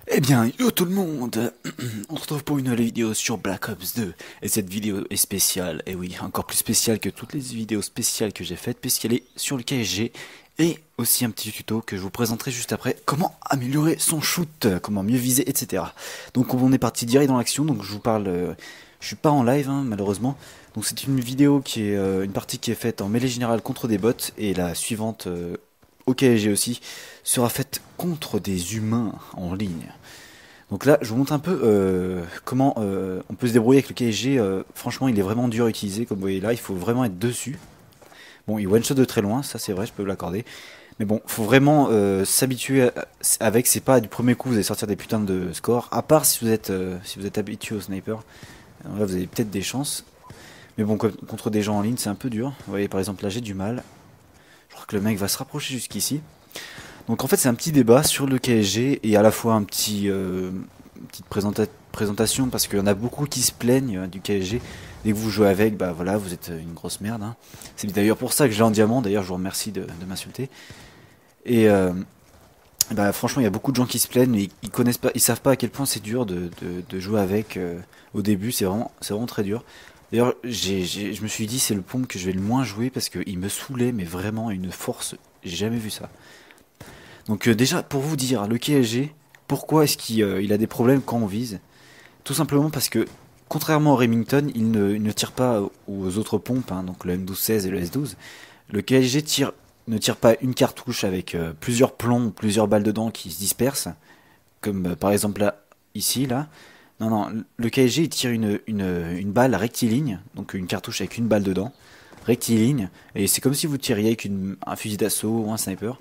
Eh bien, yo tout le monde. On se retrouve pour une nouvelle vidéo sur Black Ops 2. Et cette vidéo est spéciale, et oui, encore plus spéciale que toutes les vidéos spéciales que j'ai faites, puisqu'elle est sur le KSG, et aussi un petit tuto que je vous présenterai juste après, comment améliorer son shoot, comment mieux viser, etc. Donc on est parti direct dans l'action, donc je vous parle, je suis pas en live hein, malheureusement, donc c'est une vidéo qui est, une partie qui est faite en mêlée générale contre des bots, et la suivante, au KSG aussi, sera faite contre des humains en ligne. Donc là, je vous montre un peu comment on peut se débrouiller avec le KSG. Franchement, il est vraiment dur à utiliser. Comme vous voyez là, il faut vraiment être dessus. Bon, il one-shot de très loin, ça c'est vrai, je peux l'accorder. Mais bon, faut vraiment s'habituer avec. C'est pas du premier coup vous allez sortir des putains de scores. À part si vous êtes habitué au sniper. Alors là, vous avez peut-être des chances. Mais bon, contre des gens en ligne, c'est un peu dur. Vous voyez, par exemple, là, j'ai du mal. Je crois que le mec va se rapprocher jusqu'ici. Donc en fait c'est un petit débat sur le KSG et à la fois un petit une petite présentation parce qu'il y en a beaucoup qui se plaignent du KSG. Dès que vous jouez avec, bah voilà, vous êtes une grosse merde. Hein. C'est d'ailleurs pour ça que j'ai en diamant. D'ailleurs, je vous remercie de m'insulter. Et bah franchement, il y a beaucoup de gens qui se plaignent, mais ils connaissent pas, ils savent pas à quel point c'est dur de jouer avec. Au début, c'est vraiment très dur. D'ailleurs, je me suis dit c'est le pompe que je vais le moins jouer parce qu'il me saoulait, mais vraiment à une force, j'ai jamais vu ça. Donc déjà, pour vous dire, le KSG, pourquoi est-ce qu'il a des problèmes quand on vise? Tout simplement parce que, contrairement au Remington, il ne tire pas aux autres pompes, hein, donc le M1216 et le S12. Le KSG ne tire pas une cartouche avec plusieurs plombs, plusieurs balles dedans qui se dispersent, comme par exemple là, ici, là. Non, non, le KSG il tire une balle rectiligne, donc une cartouche avec une balle dedans, rectiligne, et c'est comme si vous tiriez avec un fusil d'assaut ou un sniper.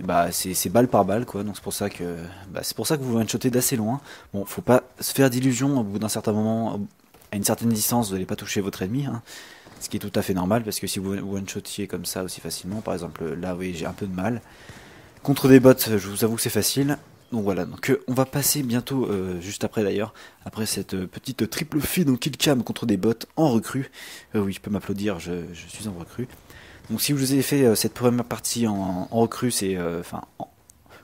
Et bah c'est balle par balle quoi, donc c'est pour ça que vous one-shotez d'assez loin. Bon, faut pas se faire d'illusions au bout d'un certain moment, à une certaine distance, vous n'allez pas toucher votre ennemi, hein, ce qui est tout à fait normal parce que si vous one-shotiez comme ça aussi facilement, par exemple là oui j'ai un peu de mal. Contre des bots, je vous avoue que c'est facile. Donc voilà, donc on va passer bientôt, juste après d'ailleurs, après cette petite triple feed en kill cam contre des bots en recrue. Oui, je peux m'applaudir, je suis en recrue. Donc si vous avez fait cette première partie en recrue, c'est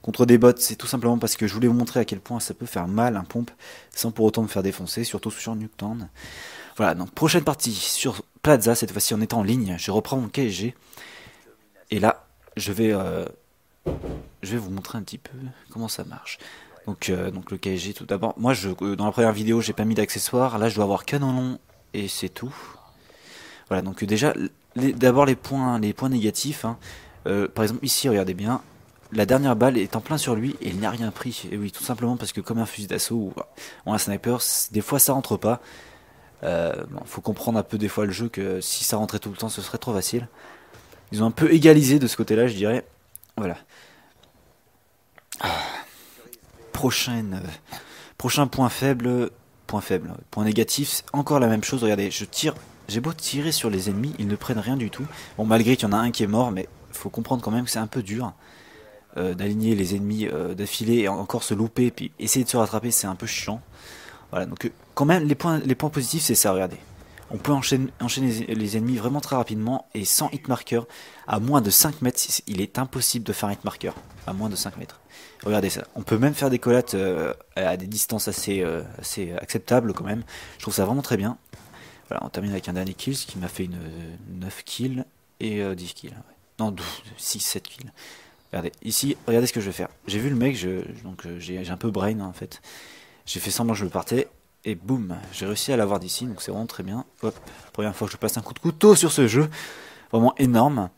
contre des bots, c'est tout simplement parce que je voulais vous montrer à quel point ça peut faire mal un pompe sans pour autant me faire défoncer, surtout sur Nuketown. Voilà, donc prochaine partie sur Plaza, cette fois-ci en étant en ligne, je reprends mon KSG et là je vais vous montrer un petit peu comment ça marche. Donc le KSG tout d'abord, moi dans la première vidéo j'ai pas mis d'accessoires, là je dois avoir canon long et c'est tout. Voilà, donc déjà, d'abord les points négatifs. Hein. Par exemple, ici, regardez bien, la dernière balle est en plein sur lui et il n'a rien pris. Et oui, tout simplement parce que comme un fusil d'assaut ou un sniper, des fois ça rentre pas. Bon, faut comprendre un peu des fois le jeu que si ça rentrait tout le temps, ce serait trop facile. Ils ont un peu égalisé de ce côté-là, je dirais. Voilà. Prochaine, prochain point faible, point négatif, encore la même chose. Regardez, je tire. J'ai beau tirer sur les ennemis, ils ne prennent rien du tout. Bon, malgré qu'il y en a un qui est mort, mais faut comprendre quand même que c'est un peu dur d'aligner les ennemis d'affilée et encore se louper, puis essayer de se rattraper, c'est un peu chiant. Voilà, donc quand même, les points positifs, c'est ça, regardez. On peut enchaîner les ennemis vraiment très rapidement et sans hit marker. À moins de 5 mètres, il est impossible de faire un hit marker. À moins de 5 mètres. Regardez ça. On peut même faire des collates à des distances assez acceptables quand même. Je trouve ça vraiment très bien. Voilà, on termine avec un dernier kill, ce qui m'a fait une 9 kills et 10 kills. Ouais. Non, 12, 6, 7 kills. Regardez, ici, regardez ce que je vais faire. J'ai vu le mec, donc j'ai un peu brain en fait. J'ai fait semblant que je le partais, et boum, j'ai réussi à l'avoir d'ici, donc c'est vraiment très bien. Hop, première fois que je passe un coup de couteau sur ce jeu, vraiment énorme.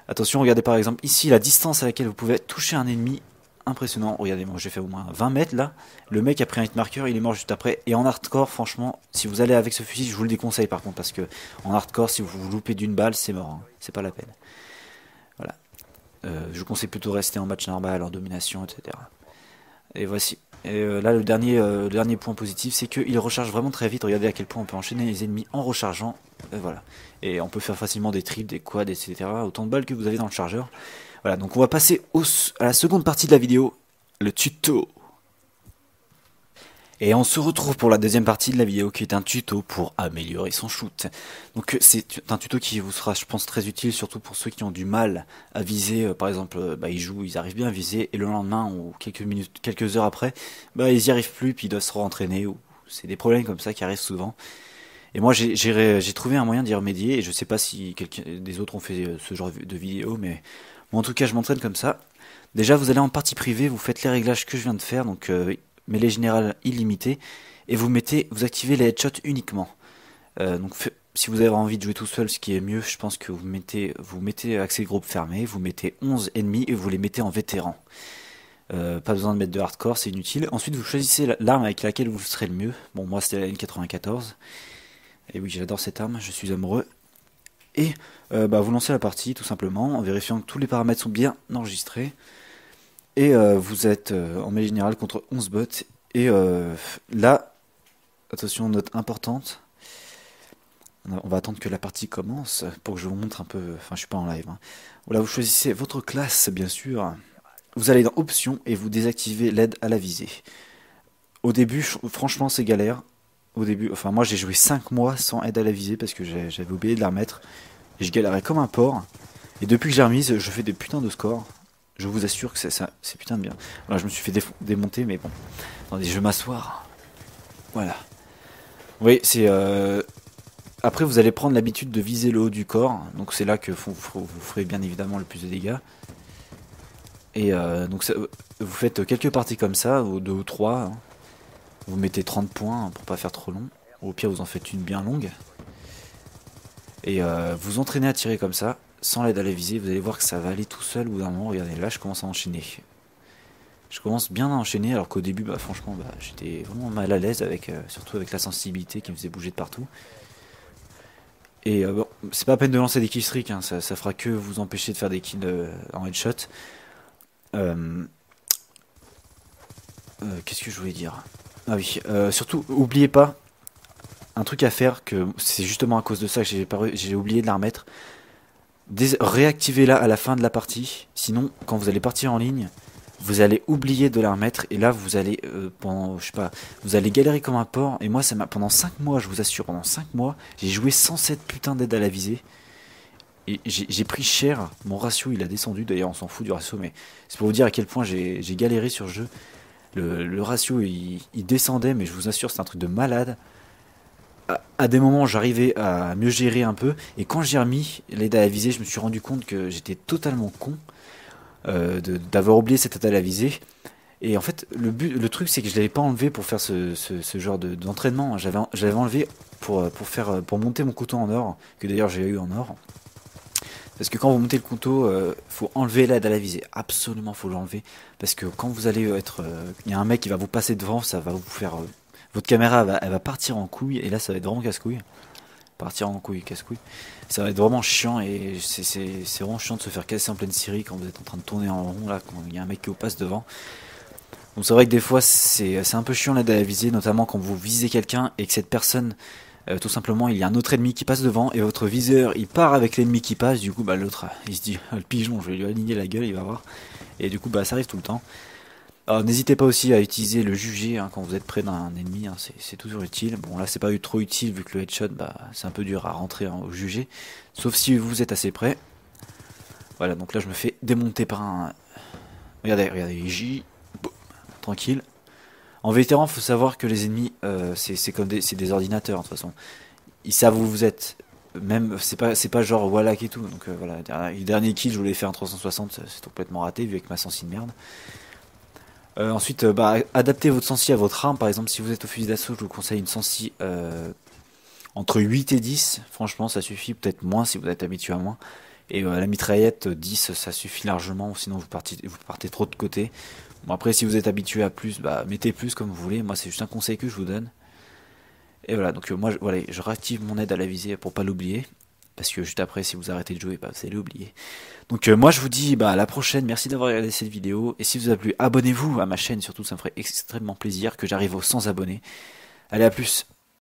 Attention, regardez par exemple ici la distance à laquelle vous pouvez toucher un ennemi, impressionnant. Regardez, moi j'ai fait au moins 20 mètres là. Le mec a pris un hit marker, il est mort juste après. Et en hardcore, franchement, si vous allez avec ce fusil, je vous le déconseille par contre, parce que en hardcore, si vous vous loupez d'une balle, c'est mort, hein. C'est pas la peine. Voilà. Je vous conseille plutôt de rester en match normal, en domination, etc. Et voici. Et là, le dernier point positif, c'est qu'il recharge vraiment très vite. Regardez à quel point on peut enchaîner les ennemis en rechargeant. Voilà. Et on peut faire facilement des triples, des quads, etc. Autant de balles que vous avez dans le chargeur. Voilà, donc on va passer à la seconde partie de la vidéo, le tuto. Et on se retrouve pour la deuxième partie de la vidéo qui est un tuto pour améliorer son shoot. Donc c'est un tuto qui vous sera je pense très utile surtout pour ceux qui ont du mal à viser, par exemple ils jouent, ils arrivent bien à viser et le lendemain ou quelques minutes, quelques heures après, ils y arrivent plus puis ils doivent se re-entraîner ou c'est des problèmes comme ça qui arrivent souvent. Et moi j'ai trouvé un moyen d'y remédier et je sais pas si quelqu'un des autres ont fait ce genre de vidéo mais moi en tout cas je m'entraîne comme ça. Déjà vous allez en partie privée, vous faites les réglages que je viens de faire donc mêlée générale illimitée et vous activez les headshots uniquement. Si vous avez envie de jouer tout seul, ce qui est mieux, je pense que vous mettez accès groupe fermé, vous mettez 11 ennemis et vous les mettez en vétéran. Pas besoin de mettre de hardcore, c'est inutile. Ensuite vous choisissez l'arme avec laquelle vous serez le mieux. Bon moi c'était la N94. Et oui j'adore cette arme, je suis amoureux. Et vous lancez la partie tout simplement en vérifiant que tous les paramètres sont bien enregistrés. Et vous êtes en mêlée générale contre 11 bots. Et là, attention, note importante. On va attendre que la partie commence pour que je vous montre un peu. Enfin, je suis pas en live. Hein. Voilà, vous choisissez votre classe, bien sûr. Vous allez dans Options et vous désactivez l'aide à la visée. Au début, franchement, c'est galère. Au début, enfin, moi j'ai joué 5 mois sans aide à la visée parce que j'avais oublié de la remettre. Et je galérais comme un porc. Et depuis que j'ai remise, je fais des putains de scores. Je vous assure que c'est putain de bien. Voilà, je me suis fait démonter, mais bon. Attendez, je vais m'asseoir. Voilà. Oui, c'est... Après, vous allez prendre l'habitude de viser le haut du corps. Donc c'est là que vous ferez bien évidemment le plus de dégâts. Et vous faites quelques parties comme ça, ou 2 ou 3. Hein. Vous mettez 30 points pour pas faire trop long. Au pire, vous en faites une bien longue. Et vous entraînez à tirer comme ça. Sans l'aide à la visée, vous allez voir que ça va aller tout seul au bout d'un moment. Regardez, là je commence à enchaîner. Je commence bien à enchaîner alors qu'au début, franchement, j'étais vraiment mal à l'aise, surtout avec la sensibilité qui me faisait bouger de partout. Et bon, c'est pas la peine de lancer des killstreaks, hein, ça fera que vous empêcher de faire des kills en headshot. Qu'est-ce que je voulais dire? Ah oui, surtout, oubliez pas, un truc à faire, que c'est justement à cause de ça que j'ai oublié de la remettre. Réactivez-la à la fin de la partie, sinon quand vous allez partir en ligne, vous allez oublier de la remettre et là vous allez vous allez galérer comme un porc. Et moi pendant 5 mois, je vous assure, pendant 5 mois, j'ai joué sans cette putain d'aide à la visée. Et j'ai pris cher, mon ratio il a descendu, d'ailleurs on s'en fout du ratio, mais c'est pour vous dire à quel point j'ai galéré sur le jeu. Le ratio il descendait, mais je vous assure c'est un truc de malade. À des moments j'arrivais à mieux gérer un peu et quand j'ai remis l'aide à la visée je me suis rendu compte que j'étais totalement con d'avoir oublié cette aide à la visée et en fait le truc c'est que je l'avais pas enlevé pour faire ce genre d'entraînement. J'avais enlevé pour monter mon couteau en or, que d'ailleurs j'ai eu en or, parce que quand vous montez le couteau faut enlever l'aide à la visée, absolument faut l'enlever, parce que quand vous allez il y a un mec qui va vous passer devant, ça va vous faire votre caméra elle va partir en couille et là ça va être vraiment casse-couille. Partir en couille, casse-couille. Ça va être vraiment chiant et c'est vraiment chiant de se faire casser en pleine série quand vous êtes en train de tourner en rond là, quand il y a un mec qui vous passe devant. Donc c'est vrai que des fois c'est un peu chiant l'aide à la visée, notamment quand vous visez quelqu'un et que cette personne, tout simplement il y a un autre ennemi qui passe devant et votre viseur il part avec l'ennemi qui passe, du coup l'autre il se dit le pigeon je vais lui aligner la gueule, il va voir. Et du coup ça arrive tout le temps. Alors n'hésitez pas aussi à utiliser le jugé quand vous êtes près d'un ennemi, hein, c'est toujours utile. Bon là c'est pas trop utile vu que le headshot c'est un peu dur à rentrer au jugé, sauf si vous êtes assez près. Voilà, donc là je me fais démonter par un... Regardez, J, tranquille. En vétéran faut savoir que les ennemis c'est comme c'est des ordinateurs de toute façon. Ils savent où vous êtes, même c'est pas genre Wallach et tout, donc voilà, le dernier kill je voulais faire un 360, c'est complètement raté vu avec ma sensi de merde. Ensuite, adaptez votre sensi à votre arme. Par exemple, si vous êtes au fusil d'assaut, je vous conseille une sensi entre 8 et 10. Franchement, ça suffit. Peut-être moins si vous êtes habitué à moins. Et la mitraillette, 10, ça suffit largement. Sinon, vous partez trop de côté. Bon, après, si vous êtes habitué à plus, mettez plus comme vous voulez. Moi, c'est juste un conseil que je vous donne. Et voilà, donc moi, je réactive mon aide à la visée pour pas l'oublier. Parce que juste après, si vous arrêtez de jouer, vous allez l'oublier. Donc moi je vous dis à la prochaine, merci d'avoir regardé cette vidéo. Et si vous a plu, abonnez-vous à ma chaîne, surtout ça me ferait extrêmement plaisir que j'arrive aux 100 abonnés. Allez, à plus.